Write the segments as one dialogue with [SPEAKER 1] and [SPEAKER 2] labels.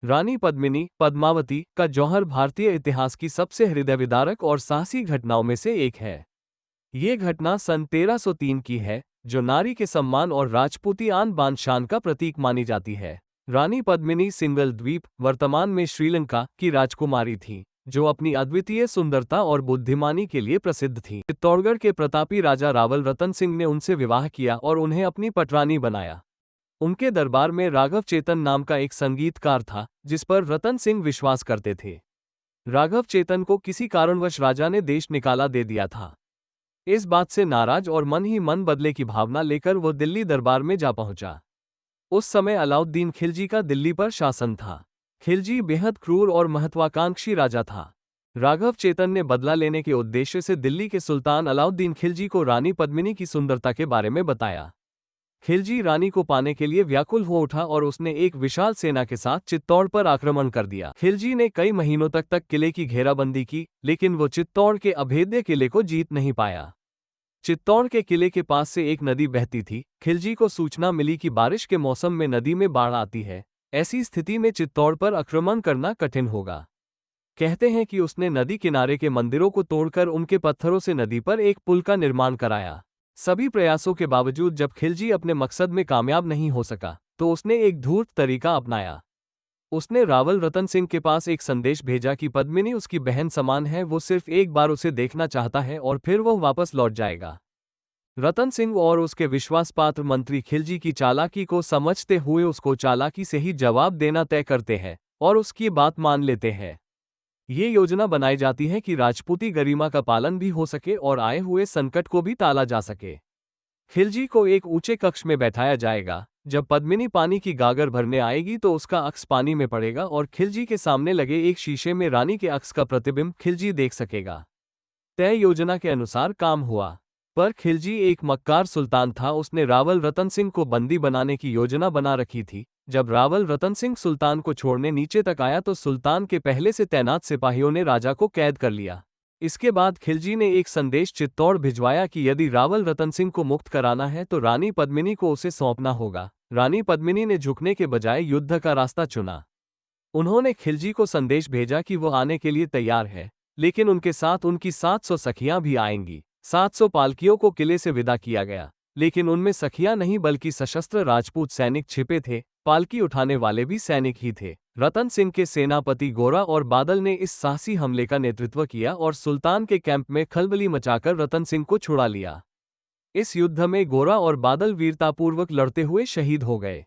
[SPEAKER 1] रानी पद्मिनी पद्मावती का जौहर भारतीय इतिहास की सबसे हृदयविदारक और साहसी घटनाओं में से एक है। ये घटना सन 1303 की है, जो नारी के सम्मान और राजपूती आन बान शान का प्रतीक मानी जाती है। रानी पद्मिनी सिंगल द्वीप, वर्तमान में श्रीलंका की राजकुमारी थी, जो अपनी अद्वितीय सुंदरता और बुद्धिमानी के लिए प्रसिद्ध थी। चित्तौड़गढ़ के प्रतापी राजा रावल रतन सिंह ने उनसे विवाह किया और उन्हें अपनी पटरानी बनाया। उनके दरबार में राघव चेतन नाम का एक संगीतकार था, जिस पर रतन सिंह विश्वास करते थे। राघव चेतन को किसी कारणवश राजा ने देश निकाला दे दिया था। इस बात से नाराज और मन ही मन बदले की भावना लेकर वो दिल्ली दरबार में जा पहुंचा। उस समय अलाउद्दीन खिलजी का दिल्ली पर शासन था। खिलजी बेहद क्रूर और महत्वाकांक्षी राजा था। राघव चेतन ने बदला लेने के उद्देश्य से दिल्ली के सुल्तान अलाउद्दीन खिलजी को रानी पद्मिनी की सुंदरता के बारे में बताया। खिलजी रानी को पाने के लिए व्याकुल हो उठा और उसने एक विशाल सेना के साथ चित्तौड़ पर आक्रमण कर दिया। खिलजी ने कई महीनों तक किले की घेराबंदी की, लेकिन वो चित्तौड़ के अभेद्य किले को जीत नहीं पाया। चित्तौड़ के किले के पास से एक नदी बहती थी। खिलजी को सूचना मिली कि बारिश के मौसम में नदी में बाढ़ आती है। ऐसी स्थिति में चित्तौड़ पर आक्रमण करना कठिन होगा। कहते हैं कि उसने नदी किनारे के मंदिरों को तोड़कर उनके पत्थरों से नदी पर एक पुल का निर्माण कराया। सभी प्रयासों के बावजूद जब खिलजी अपने मकसद में कामयाब नहीं हो सका, तो उसने एक धूर्त तरीका अपनाया। उसने रावल रतन सिंह के पास एक संदेश भेजा कि पद्मिनी उसकी बहन समान है, वो सिर्फ एक बार उसे देखना चाहता है और फिर वो वापस लौट जाएगा। रतन सिंह और उसके विश्वासपात्र मंत्री खिलजी की चालाकी को समझते हुए उसको चालाकी से ही जवाब देना तय करते हैं और उसकी बात मान लेते हैं। ये योजना बनाई जाती है कि राजपूती गरिमा का पालन भी हो सके और आए हुए संकट को भी टाला जा सके। खिलजी को एक ऊंचे कक्ष में बैठाया जाएगा। जब पद्मिनी पानी की गागर भरने आएगी तो उसका अक्स पानी में पड़ेगा और खिलजी के सामने लगे एक शीशे में रानी के अक्स का प्रतिबिंब खिलजी देख सकेगा। तय योजना के अनुसार काम हुआ, पर खिलजी एक मक्कार सुल्तान था। उसने रावल रतन सिंह को बंदी बनाने की योजना बना रखी थी। जब रावल रतन सिंह सुल्तान को छोड़ने नीचे तक आया तो सुल्तान के पहले से तैनात सिपाहियों ने राजा को कैद कर लिया। इसके बाद खिलजी ने एक संदेश चित्तौड़ भिजवाया कि यदि रावल रतन सिंह को मुक्त कराना है तो रानी पद्मिनी को उसे सौंपना होगा। रानी पद्मिनी ने झुकने के बजाय युद्ध का रास्ता चुना। उन्होंने खिलजी को संदेश भेजा कि वो आने के लिए तैयार है, लेकिन उनके साथ उनकी 700 सखियां भी आएंगी। 700 पालकियों को किले से विदा किया गया, लेकिन उनमें सखियां नहीं बल्कि सशस्त्र राजपूत सैनिक छिपे थे। पालकी उठाने वाले भी सैनिक ही थे। रतन सिंह के सेनापति गोरा और बादल ने इस साहसी हमले का नेतृत्व किया और सुल्तान के कैंप में खलबली मचाकर रतन सिंह को छुड़ा लिया। इस युद्ध में गोरा और बादल वीरतापूर्वक लड़ते हुए शहीद हो गए।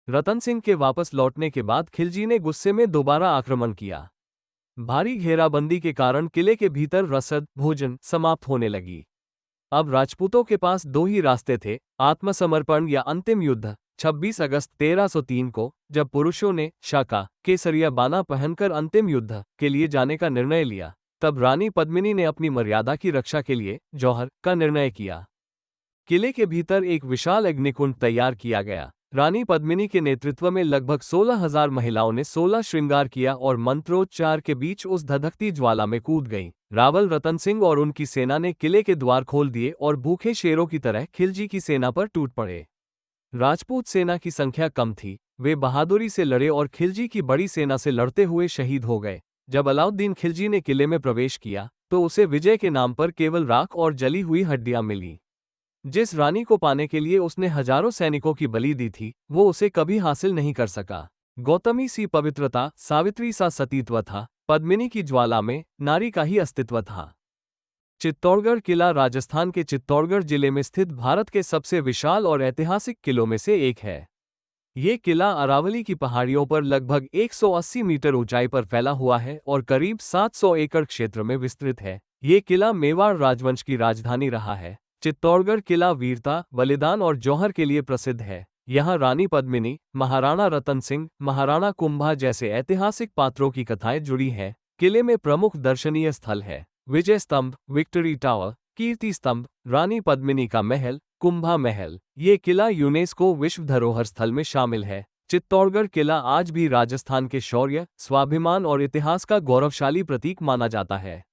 [SPEAKER 1] रतन सिंह के वापस लौटने के बाद खिलजी ने गुस्से में दोबारा आक्रमण किया। भारी घेराबंदी के कारण किले के भीतर रसद भोजन समाप्त होने लगी। अब राजपूतों के पास दो ही रास्ते थे, आत्मसमर्पण या अंतिम युद्ध। 26 अगस्त 1303 को जब पुरुषों ने शाका केसरिया बाना पहनकर अंतिम युद्ध के लिए जाने का निर्णय लिया, तब रानी पद्मिनी ने अपनी मर्यादा की रक्षा के लिए जौहर का निर्णय किया। किले के भीतर एक विशाल अग्निकुंड तैयार किया गया। रानी पद्मिनी के नेतृत्व में लगभग 16,000 महिलाओं ने 16 श्रृंगार किया और मंत्रोच्चार के बीच उस धधकती ज्वाला में कूद गईं। रावल रतन सिंह और उनकी सेना ने किले के द्वार खोल दिए और भूखे शेरों की तरह खिलजी की सेना पर टूट पड़े। राजपूत सेना की संख्या कम थी, वे बहादुरी से लड़े और खिलजी की बड़ी सेना से लड़ते हुए शहीद हो गए। जब अलाउद्दीन खिलजी ने किले में प्रवेश किया तो उसे विजय के नाम पर केवल राख और जली हुई हड्डियां मिली। जिस रानी को पाने के लिए उसने हजारों सैनिकों की बलि दी थी, वो उसे कभी हासिल नहीं कर सका। गौतमी सी पवित्रता, सावित्री सा सतीत्व था, पद्मिनी की ज्वाला में नारी का ही अस्तित्व था। चित्तौड़गढ़ किला राजस्थान के चित्तौड़गढ़ जिले में स्थित भारत के सबसे विशाल और ऐतिहासिक किलों में से एक है। ये किला अरावली की पहाड़ियों पर लगभग 180 मीटर ऊंचाई पर फैला हुआ है और करीब 700 एकड़ क्षेत्र में विस्तृत है। ये किला मेवाड़ राजवंश की राजधानी रहा है। चित्तौड़गढ़ किला वीरता, बलिदान और जौहर के लिए प्रसिद्ध है। यहाँ रानी पद्मिनी, महाराणा रतन सिंह, महाराणा कुंभा जैसे ऐतिहासिक पात्रों की कथाएं जुड़ी हैं। किले में प्रमुख दर्शनीय स्थल है विजय स्तंभ, विक्टोरी टावर, कीर्ति स्तंभ, रानी पद्मिनी का महल, कुंभा महल। ये किला यूनेस्को विश्व धरोहर स्थल में शामिल है। चित्तौड़गढ़ किला आज भी राजस्थान के शौर्य, स्वाभिमान और इतिहास का गौरवशाली प्रतीक माना जाता है।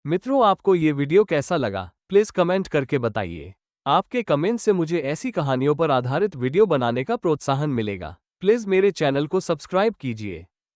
[SPEAKER 1] मित्रों, आपको ये वीडियो कैसा लगा? प्लीज कमेंट करके बताइए। आपके कमेंट से मुझे ऐसी कहानियों पर आधारित वीडियो बनाने का प्रोत्साहन मिलेगा। प्लीज़ मेरे चैनल को सब्सक्राइब कीजिए।